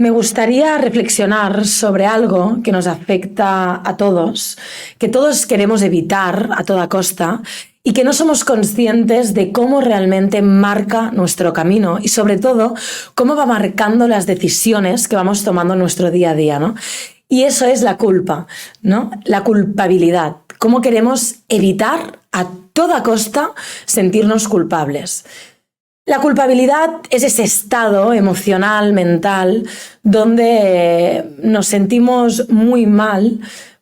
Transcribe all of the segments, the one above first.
Me gustaría reflexionar sobre algo que nos afecta a todos, que todos queremos evitar a toda costa y que no somos conscientes de cómo realmente marca nuestro camino y sobre todo cómo va marcando las decisiones que vamos tomando en nuestro día a día, ¿no? Y eso es la culpa, ¿no? La culpabilidad. Cómo queremos evitar a toda costa sentirnos culpables. La culpabilidad es ese estado emocional, mental, donde nos sentimos muy mal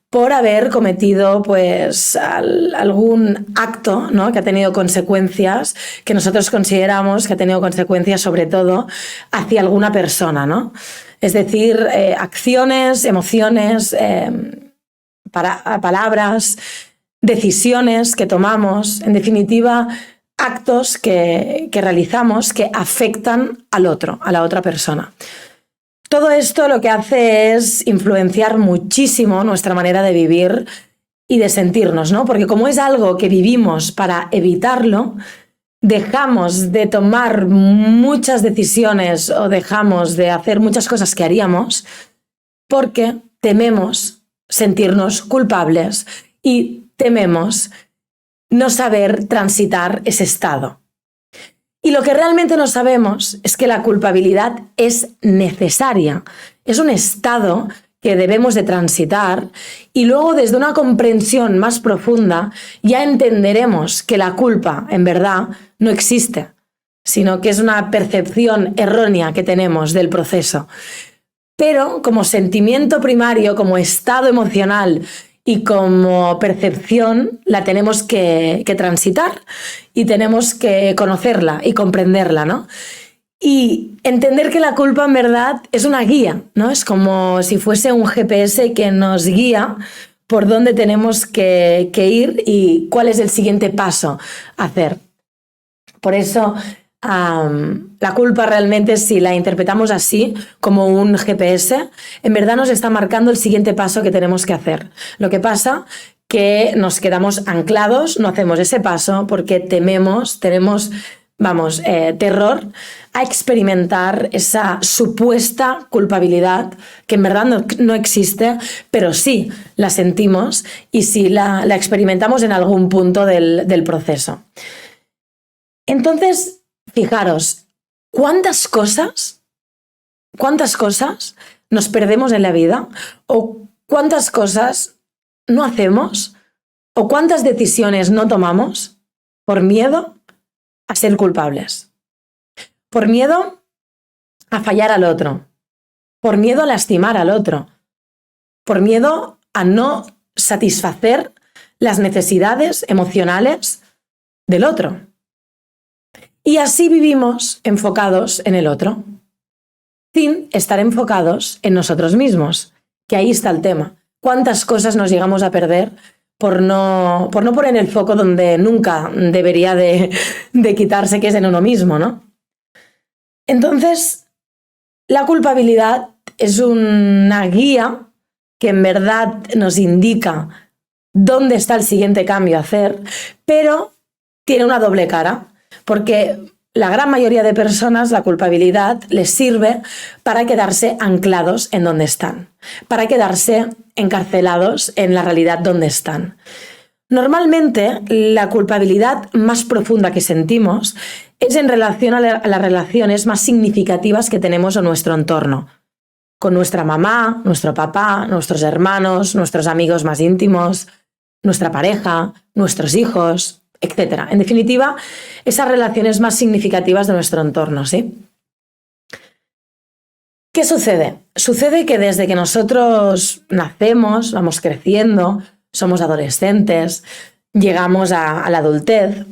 por haber cometido pues, algún acto, ¿no?, que ha tenido consecuencias, que nosotros consideramos que ha tenido consecuencias sobre todo hacia alguna persona, ¿no? Es decir, acciones, emociones, palabras, decisiones que tomamos, en definitiva, actos que realizamos que afectan al otro, a la otra persona. Todo esto lo que hace es influenciar muchísimo nuestra manera de vivir y de sentirnos, ¿no? Porque como es algo que vivimos para evitarlo, dejamos de tomar muchas decisiones o dejamos de hacer muchas cosas que haríamos porque tememos sentirnos culpables y tememos no saber transitar ese estado. Y lo que realmente no sabemos es que la culpabilidad es necesaria. Es un estado que debemos de transitar y luego desde una comprensión más profunda ya entenderemos que la culpa en verdad no existe, sino que es una percepción errónea que tenemos del proceso. Pero como sentimiento primario, como estado emocional y como percepción la tenemos que transitar y tenemos que conocerla y comprenderla, ¿no? Y entender que la culpa en verdad es una guía, ¿no? Es como si fuese un GPS que nos guía por dónde tenemos que ir y cuál es el siguiente paso a hacer. Por eso la culpa realmente, si la interpretamos así, como un GPS, en verdad nos está marcando el siguiente paso que tenemos que hacer. Lo que pasa que nos quedamos anclados, no hacemos ese paso porque tenemos terror a experimentar esa supuesta culpabilidad que en verdad no existe, pero sí la sentimos y sí la experimentamos en algún punto del proceso. Entonces, fijaros, ¿cuántas cosas nos perdemos en la vida? ¿O cuántas cosas no hacemos? ¿O cuántas decisiones no tomamos por miedo a ser culpables? Por miedo a fallar al otro. Por miedo a lastimar al otro. Por miedo a no satisfacer las necesidades emocionales del otro. Y así vivimos enfocados en el otro, sin estar enfocados en nosotros mismos, que ahí está el tema. ¿Cuántas cosas nos llegamos a perder por no poner el foco donde nunca debería de quitarse, que es en uno mismo, ¿no? Entonces, la culpabilidad es una guía que en verdad nos indica dónde está el siguiente cambio a hacer, pero tiene una doble cara. Porque la gran mayoría de personas la culpabilidad les sirve para quedarse anclados en donde están, para quedarse encarcelados en la realidad donde están. Normalmente la culpabilidad más profunda que sentimos es en relación a las relaciones más significativas que tenemos en nuestro entorno, con nuestra mamá, nuestro papá, nuestros hermanos, nuestros amigos más íntimos, nuestra pareja, nuestros hijos, etc. En definitiva, esas relaciones más significativas de nuestro entorno, ¿sí? ¿Qué sucede? Sucede que desde que nosotros nacemos, vamos creciendo, somos adolescentes, llegamos a la adultez,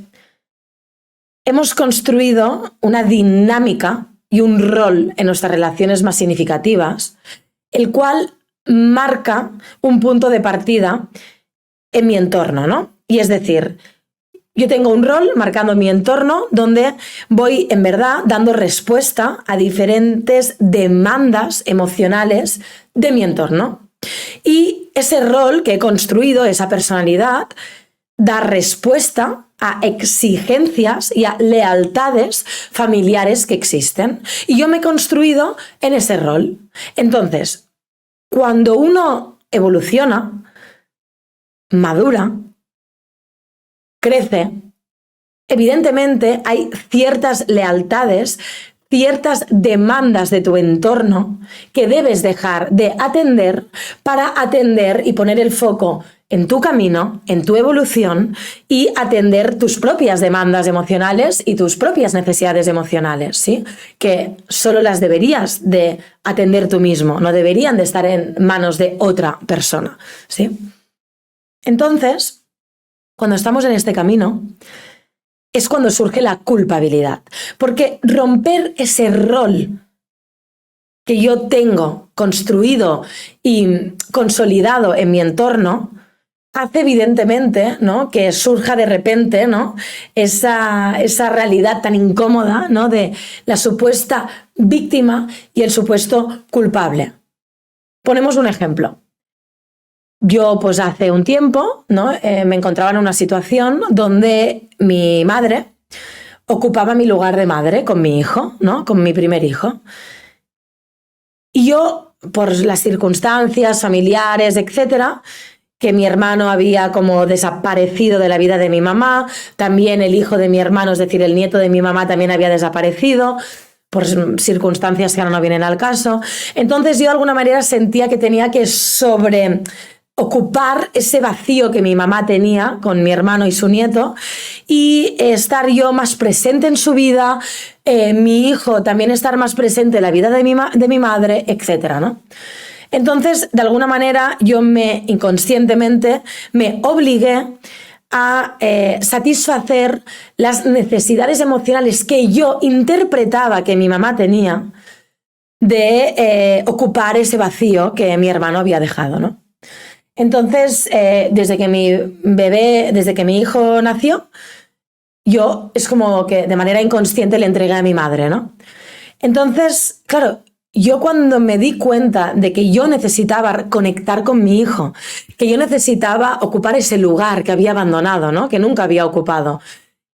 hemos construido una dinámica y un rol en nuestras relaciones más significativas, el cual marca un punto de partida en mi entorno, ¿no? Y es decir, yo tengo un rol marcando mi entorno donde voy en verdad dando respuesta a diferentes demandas emocionales de mi entorno. Y ese rol que he construido, esa personalidad, dar respuesta a exigencias y a lealtades familiares que existen. Y yo me he construido en ese rol. Entonces, cuando uno evoluciona, madura, crece, evidentemente hay ciertas lealtades, ciertas demandas de tu entorno que debes dejar de atender para atender y poner el foco en tu camino, en tu evolución y atender tus propias demandas emocionales y tus propias necesidades emocionales, ¿sí? Que solo las deberías de atender tú mismo, no deberían de estar en manos de otra persona, ¿sí? Entonces, cuando estamos en este camino, es cuando surge la culpabilidad, porque romper ese rol que yo tengo construido y consolidado en mi entorno hace evidentemente, ¿no?, que surja de repente, ¿no?, esa realidad tan incómoda, ¿no?, de la supuesta víctima y el supuesto culpable. Ponemos un ejemplo. Yo, pues hace un tiempo, ¿no?, me encontraba en una situación donde mi madre ocupaba mi lugar de madre con mi hijo, ¿no?, con mi primer hijo. Y yo, por las circunstancias familiares, etcétera, que mi hermano había como desaparecido de la vida de mi mamá, también el hijo de mi hermano, es decir, el nieto de mi mamá también había desaparecido, por circunstancias que ahora no vienen al caso. Entonces yo de alguna manera sentía que tenía que ocupar ese vacío que mi mamá tenía con mi hermano y su nieto y estar yo más presente en su vida, mi hijo también estar más presente en la vida de mi madre, etcétera, ¿no? Entonces, de alguna manera, yo inconscientemente me obligué a satisfacer las necesidades emocionales que yo interpretaba que mi mamá tenía de ocupar ese vacío que mi hermano había dejado, ¿no? Entonces, desde que mi hijo nació, yo es como que de manera inconsciente le entregué a mi madre, ¿no? Entonces, claro, yo cuando me di cuenta de que yo necesitaba conectar con mi hijo, que yo necesitaba ocupar ese lugar que había abandonado, ¿no?, que nunca había ocupado,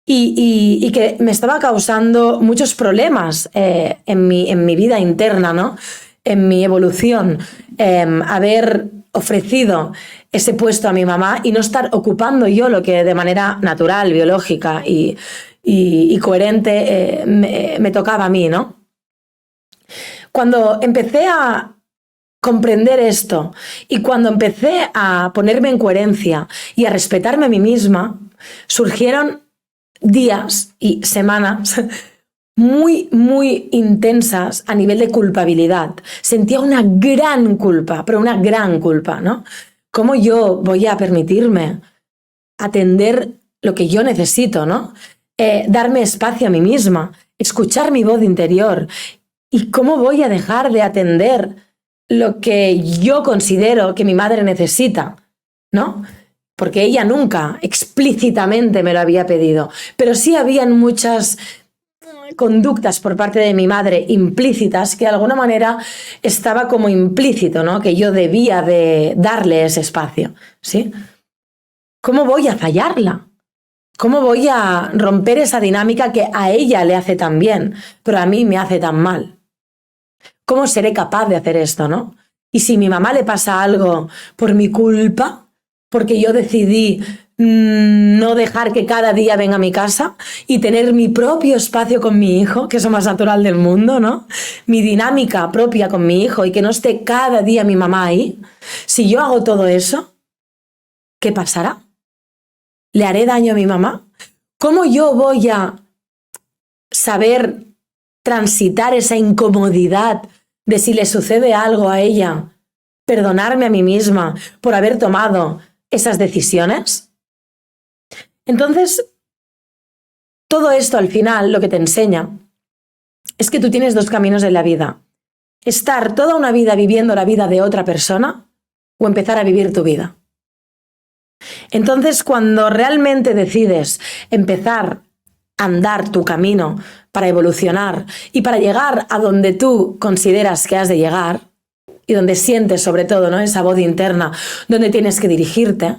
y que me estaba causando muchos problemas en mi vida interna, ¿no?, en mi evolución, haber ofrecido ese puesto a mi mamá y no estar ocupando yo lo que de manera natural, biológica y coherente me tocaba a mí, ¿no? Cuando empecé a comprender esto y cuando empecé a ponerme en coherencia y a respetarme a mí misma, surgieron días y semanas muy, muy intensas a nivel de culpabilidad. Sentía una gran culpa, pero una gran culpa, ¿no? ¿Cómo yo voy a permitirme atender lo que yo necesito, ¿no? Darme espacio a mí misma, escuchar mi voz interior. ¿Y cómo voy a dejar de atender lo que yo considero que mi madre necesita, ¿no? Porque ella nunca explícitamente me lo había pedido, pero sí habían muchas conductas por parte de mi madre implícitas que de alguna manera estaba como implícito, ¿no?, que yo debía de darle ese espacio, ¿sí? ¿Cómo voy a fallarla? ¿Cómo voy a romper esa dinámica que a ella le hace tan bien, pero a mí me hace tan mal? ¿Cómo seré capaz de hacer esto, no? Y si a mi mamá le pasa algo por mi culpa, porque yo decidí no dejar que cada día venga a mi casa y tener mi propio espacio con mi hijo, que es lo más natural del mundo, ¿no? Mi dinámica propia con mi hijo y que no esté cada día mi mamá ahí. Si yo hago todo eso, ¿qué pasará? ¿Le haré daño a mi mamá? ¿Cómo yo voy a saber transitar esa incomodidad de si le sucede algo a ella, perdonarme a mí misma por haber tomado esas decisiones? Entonces, todo esto al final lo que te enseña es que tú tienes dos caminos en la vida. Estar toda una vida viviendo la vida de otra persona o empezar a vivir tu vida. Entonces, cuando realmente decides empezar a andar tu camino para evolucionar y para llegar a donde tú consideras que has de llegar y donde sientes sobre todo, ¿no?, esa voz interna donde tienes que dirigirte,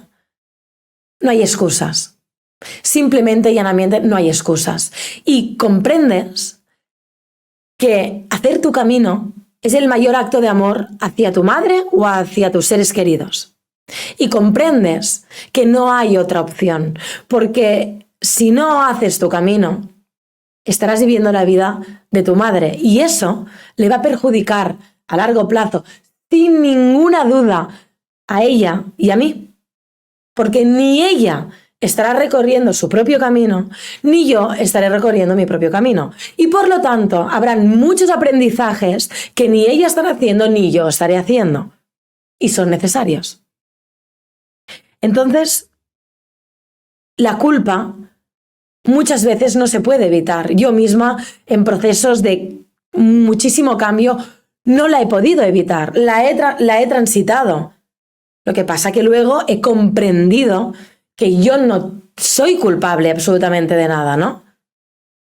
no hay excusas. Simplemente y llanamente no hay excusas. Y comprendes que hacer tu camino es el mayor acto de amor hacia tu madre o hacia tus seres queridos. Y comprendes que no hay otra opción, porque si no haces tu camino, estarás viviendo la vida de tu madre y eso le va a perjudicar a largo plazo, sin ninguna duda, a ella y a mí. Porque ni ella estará recorriendo su propio camino, ni yo estaré recorriendo mi propio camino. Y por lo tanto, habrán muchos aprendizajes que ni ella estará haciendo, ni yo estaré haciendo. Y son necesarios. Entonces, la culpa muchas veces no se puede evitar. Yo misma, en procesos de muchísimo cambio, no la he podido evitar. La he transitado. Lo que pasa que luego he comprendido que yo no soy culpable absolutamente de nada, ¿no?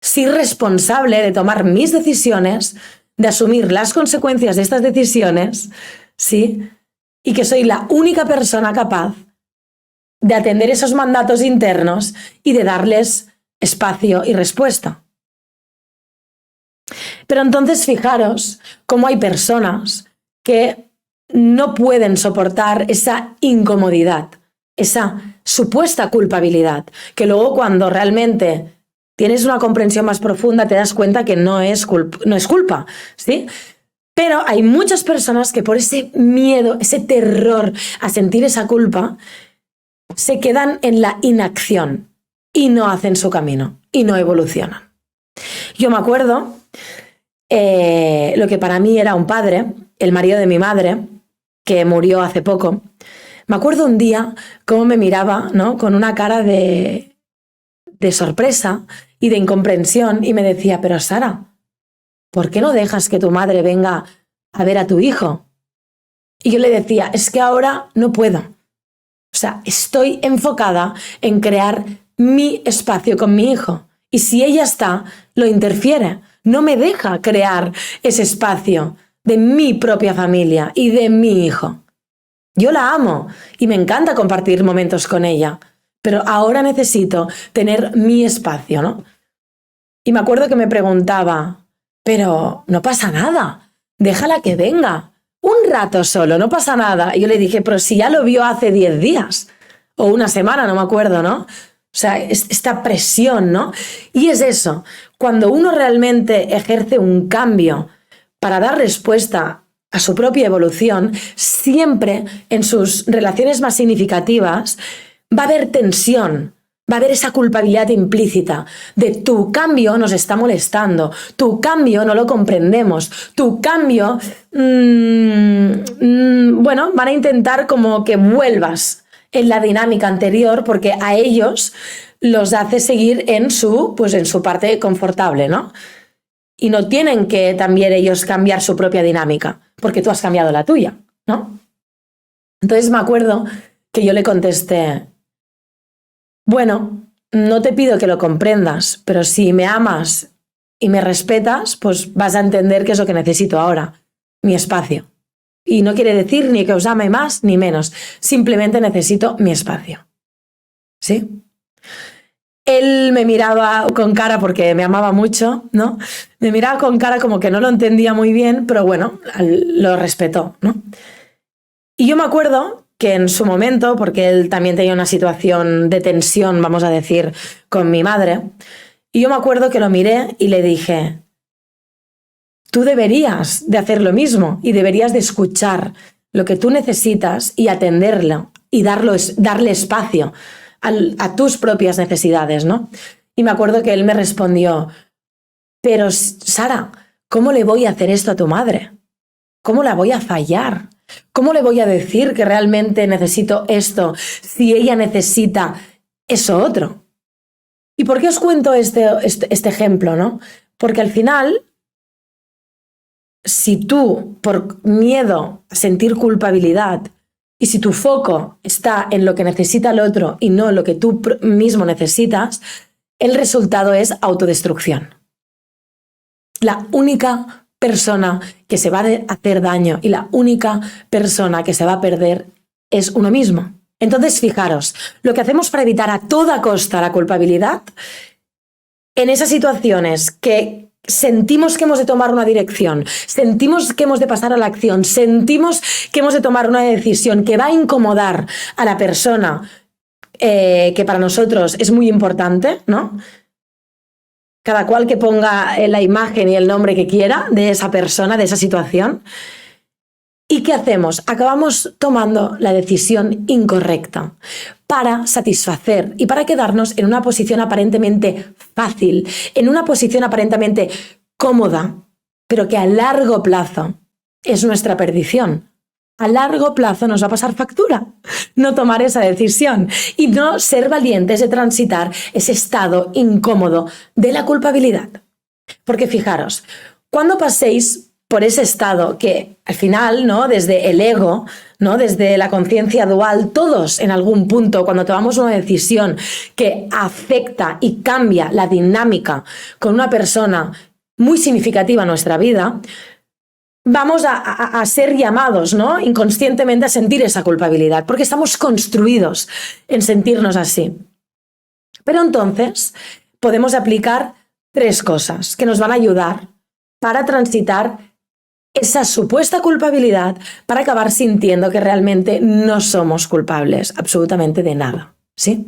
Soy responsable de tomar mis decisiones, de asumir las consecuencias de estas decisiones, ¿sí? Y que soy la única persona capaz de atender esos mandatos internos y de darles espacio y respuesta. Pero entonces fijaros cómo hay personas que no pueden soportar esa incomodidad, esa supuesta culpabilidad, que luego cuando realmente tienes una comprensión más profunda te das cuenta que no es culpa, ¿sí? Pero hay muchas personas que por ese miedo, ese terror a sentir esa culpa, se quedan en la inacción y no hacen su camino y no evolucionan. Yo me acuerdo lo que para mí era un padre, el marido de mi madre, que murió hace poco. Me acuerdo un día cómo me miraba, ¿no?, con una cara de sorpresa y de incomprensión y me decía, pero Sara, ¿por qué no dejas que tu madre venga a ver a tu hijo? Y yo le decía, es que ahora no puedo. O sea, estoy enfocada en crear mi espacio con mi hijo. Y si ella está, lo interfiere. No me deja crear ese espacio de mi propia familia y de mi hijo. Yo la amo y me encanta compartir momentos con ella, pero ahora necesito tener mi espacio, ¿no? Y me acuerdo que me preguntaba, pero no pasa nada, déjala que venga, un rato solo, no pasa nada. Y yo le dije, pero si ya lo vio hace 10 días o una semana, no me acuerdo, ¿no? O sea, esta presión, ¿no? Y es eso, cuando uno realmente ejerce un cambio para dar respuesta a su propia evolución, siempre en sus relaciones más significativas va a haber tensión, va a haber esa culpabilidad implícita de tu cambio nos está molestando, tu cambio no lo comprendemos, tu cambio, bueno, van a intentar como que vuelvas en la dinámica anterior porque a ellos los hace seguir en su parte confortable, ¿no? Y no tienen que también ellos cambiar su propia dinámica, porque tú has cambiado la tuya, ¿no? Entonces me acuerdo que yo le contesté, bueno, no te pido que lo comprendas, pero si me amas y me respetas, pues vas a entender qué es lo que necesito ahora, mi espacio. Y no quiere decir ni que os ame más ni menos, simplemente necesito mi espacio. ¿Sí? Él me miraba con cara, porque me amaba mucho, ¿no? Me miraba con cara como que no lo entendía muy bien, pero bueno, lo respetó, ¿no? Y yo me acuerdo que en su momento, porque él también tenía una situación de tensión, vamos a decir, con mi madre, y yo me acuerdo que lo miré y le dije, tú deberías de hacer lo mismo y deberías de escuchar lo que tú necesitas y atenderlo y darle espacio a tus propias necesidades, ¿no? Y me acuerdo que él me respondió, pero Sara, ¿cómo le voy a hacer esto a tu madre? ¿Cómo la voy a fallar? ¿Cómo le voy a decir que realmente necesito esto si ella necesita eso otro? ¿Y por qué os cuento este ejemplo, no? Porque al final, si tú, por miedo a sentir culpabilidad, y si tu foco está en lo que necesita el otro y no en lo que tú mismo necesitas, el resultado es autodestrucción. La única persona que se va a hacer daño y la única persona que se va a perder es uno mismo. Entonces, fijaros, lo que hacemos para evitar a toda costa la culpabilidad, en esas situaciones que sentimos que hemos de tomar una dirección, sentimos que hemos de pasar a la acción, sentimos que hemos de tomar una decisión que va a incomodar a la persona que para nosotros es muy importante, ¿no? Cada cual que ponga la imagen y el nombre que quiera de esa persona, de esa situación. ¿Y qué hacemos? Acabamos tomando la decisión incorrecta para satisfacer y para quedarnos en una posición aparentemente fácil, en una posición aparentemente cómoda, pero que a largo plazo es nuestra perdición. A largo plazo nos va a pasar factura no tomar esa decisión y no ser valientes de transitar ese estado incómodo de la culpabilidad. Porque fijaros, cuando paséis por ese estado que al final, ¿no? Desde el ego, ¿no? Desde la conciencia dual, todos en algún punto, cuando tomamos una decisión que afecta y cambia la dinámica con una persona muy significativa en nuestra vida, vamos a ser llamados, ¿no? Inconscientemente a sentir esa culpabilidad, porque estamos construidos en sentirnos así. Pero entonces podemos aplicar 3 cosas que nos van a ayudar para transitar esa supuesta culpabilidad, para acabar sintiendo que realmente no somos culpables absolutamente de nada, ¿sí?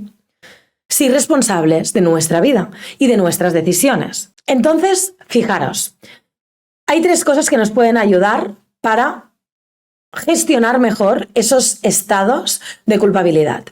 Sí responsables de nuestra vida y de nuestras decisiones. Entonces, fijaros, hay 3 cosas que nos pueden ayudar para gestionar mejor esos estados de culpabilidad.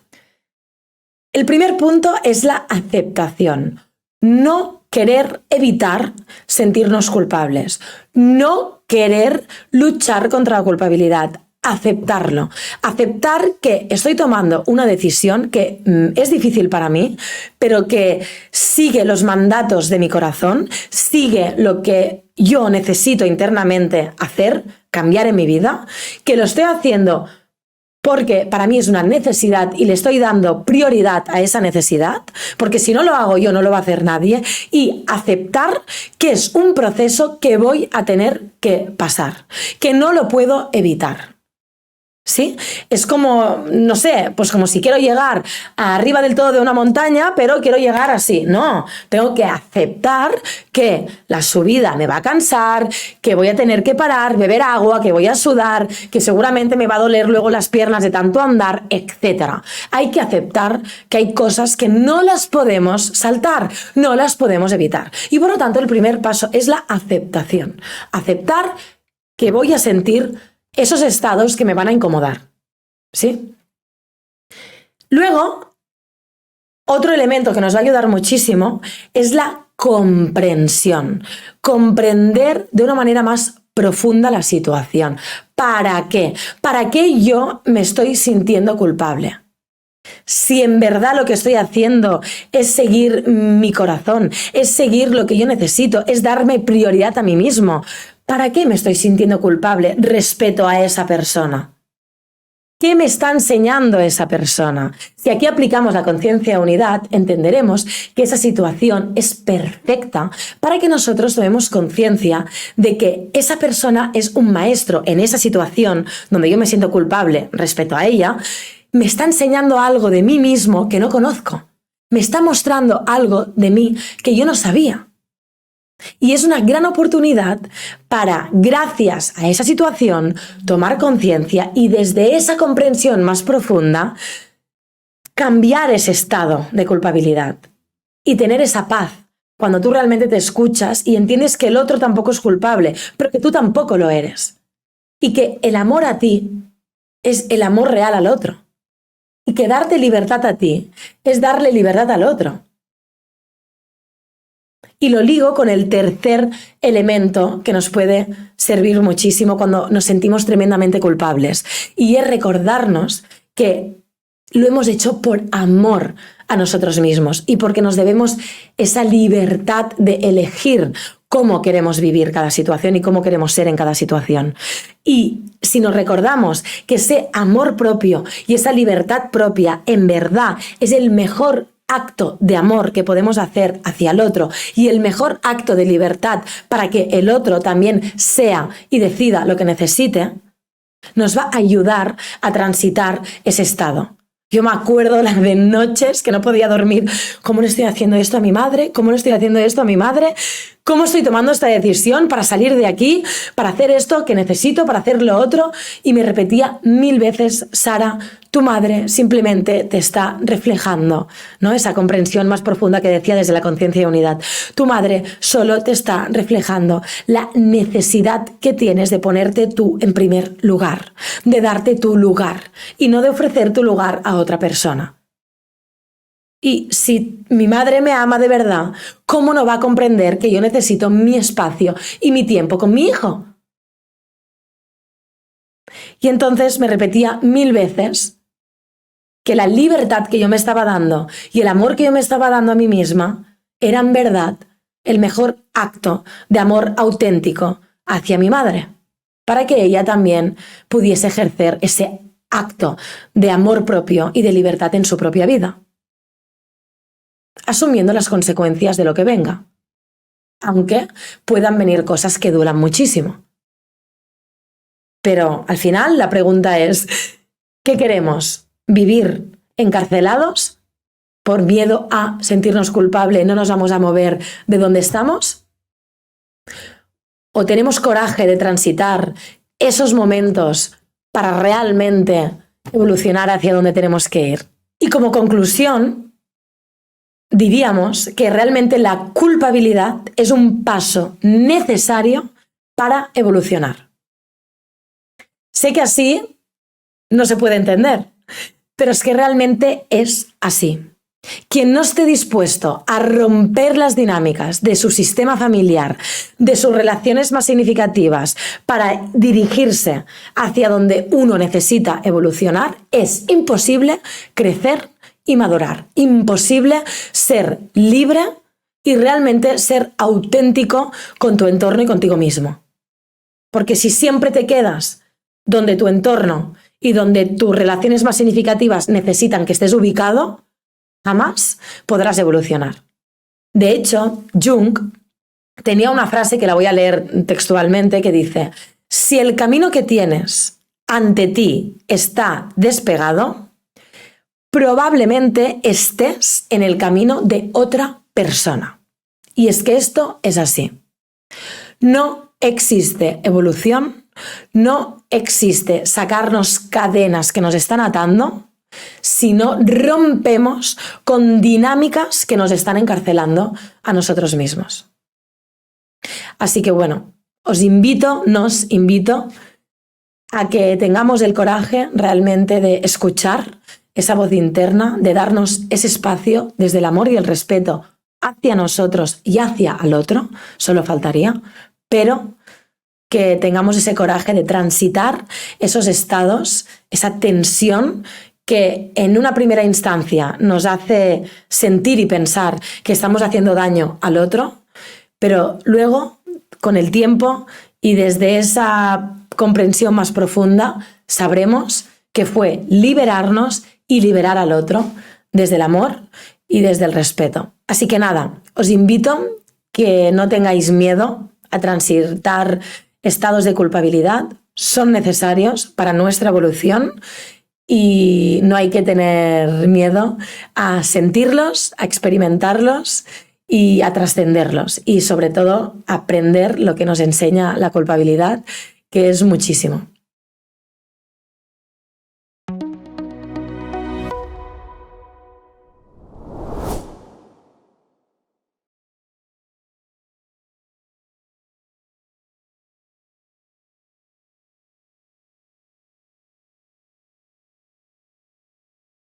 El primer punto es la aceptación. No querer evitar sentirnos culpables. No querer luchar contra la culpabilidad. Aceptarlo. Aceptar que estoy tomando una decisión que es difícil para mí, pero que sigue los mandatos de mi corazón, sigue lo que yo necesito internamente hacer, cambiar en mi vida, que lo estoy haciendo porque para mí es una necesidad y le estoy dando prioridad a esa necesidad, porque si no lo hago yo no lo va a hacer nadie, y aceptar que es un proceso que voy a tener que pasar, que no lo puedo evitar. ¿Sí? Es como, no sé, pues como si quiero llegar arriba del todo de una montaña, pero quiero llegar así. No, tengo que aceptar que la subida me va a cansar, que voy a tener que parar, beber agua, que voy a sudar, que seguramente me va a doler luego las piernas de tanto andar, etc. Hay que aceptar que hay cosas que no las podemos saltar, no las podemos evitar. Y por lo tanto, el primer paso es la aceptación. Aceptar que voy a sentir esos estados que me van a incomodar, ¿sí? Luego, otro elemento que nos va a ayudar muchísimo es la comprensión. Comprender de una manera más profunda la situación. ¿Para qué? ¿Para qué yo me estoy sintiendo culpable? Si en verdad lo que estoy haciendo es seguir mi corazón, es seguir lo que yo necesito, es darme prioridad a mí mismo, ¿para qué me estoy sintiendo culpable respecto a esa persona? ¿Qué me está enseñando esa persona? Si aquí aplicamos la conciencia de unidad, entenderemos que esa situación es perfecta para que nosotros tomemos conciencia de que esa persona es un maestro en esa situación donde yo me siento culpable respecto a ella. Me está enseñando algo de mí mismo que no conozco. Me está mostrando algo de mí que yo no sabía. Y es una gran oportunidad para, gracias a esa situación, tomar conciencia y desde esa comprensión más profunda, cambiar ese estado de culpabilidad y tener esa paz cuando tú realmente te escuchas y entiendes que el otro tampoco es culpable, pero que tú tampoco lo eres. Y que el amor a ti es el amor real al otro. Y que darte libertad a ti es darle libertad al otro. Y lo ligo con el tercer elemento que nos puede servir muchísimo cuando nos sentimos tremendamente culpables. Y es recordarnos que lo hemos hecho por amor a nosotros mismos y porque nos debemos esa libertad de elegir cómo queremos vivir cada situación y cómo queremos ser en cada situación. Y si nos recordamos que ese amor propio y esa libertad propia en verdad es el mejor acto de amor que podemos hacer hacia el otro y el mejor acto de libertad para que el otro también sea y decida lo que necesite, nos va a ayudar a transitar ese estado. Yo me acuerdo las de noches que no podía dormir. ¿Cómo le estoy haciendo esto a mi madre? ¿Cómo le estoy haciendo esto a mi madre? ¿Cómo estoy tomando esta decisión para salir de aquí, para hacer esto que necesito, para hacer lo otro? Y me repetía 1000 veces, Sara, tu madre simplemente te está reflejando, ¿no? Esa comprensión más profunda que decía desde la conciencia y unidad. Tu madre solo te está reflejando la necesidad que tienes de ponerte tú en primer lugar, de darte tu lugar y no de ofrecer tu lugar a otra persona. Y si mi madre me ama de verdad, ¿cómo no va a comprender que yo necesito mi espacio y mi tiempo con mi hijo? Y entonces me repetía 1000 veces que la libertad que yo me estaba dando y el amor que yo me estaba dando a mí misma era en verdad el mejor acto de amor auténtico hacia mi madre, para que ella también pudiese ejercer ese acto de amor propio y de libertad en su propia vida, asumiendo las consecuencias de lo que venga, aunque puedan venir cosas que duran muchísimo. Pero al final la pregunta es, ¿qué queremos? ¿Vivir encarcelados por miedo a sentirnos culpables, no nos vamos a mover de donde estamos? ¿O tenemos coraje de transitar esos momentos para realmente evolucionar hacia donde tenemos que ir? Y como conclusión, diríamos que realmente la culpabilidad es un paso necesario para evolucionar. Sé que así no se puede entender, pero es que realmente es así. Quien no esté dispuesto a romper las dinámicas de su sistema familiar, de sus relaciones más significativas, para dirigirse hacia donde uno necesita evolucionar, es imposible crecer y madurar. Imposible ser libre y realmente ser auténtico con tu entorno y contigo mismo. Porque si siempre te quedas donde tu entorno y donde tus relaciones más significativas necesitan que estés ubicado, jamás podrás evolucionar. De hecho, Jung tenía una frase que la voy a leer textualmente que dice: si el camino que tienes ante ti está despegado, probablemente estés en el camino de otra persona. Y es que esto es así. No existe evolución, no existe sacarnos cadenas que nos están atando si no rompemos con dinámicas que nos están encarcelando a nosotros mismos. Así que bueno, nos invito a que tengamos el coraje realmente de escuchar esa voz interna, de darnos ese espacio desde el amor y el respeto hacia nosotros y hacia el otro, solo faltaría, pero que tengamos ese coraje de transitar esos estados, esa tensión que en una primera instancia nos hace sentir y pensar que estamos haciendo daño al otro, pero luego, con el tiempo y desde esa comprensión más profunda, sabremos que fue liberarnos y liberar al otro desde el amor y desde el respeto. Así que nada, os invito que no tengáis miedo a transitar estados de culpabilidad, son necesarios para nuestra evolución y no hay que tener miedo a sentirlos, a experimentarlos y a trascenderlos y sobre todo aprender lo que nos enseña la culpabilidad, que es muchísimo.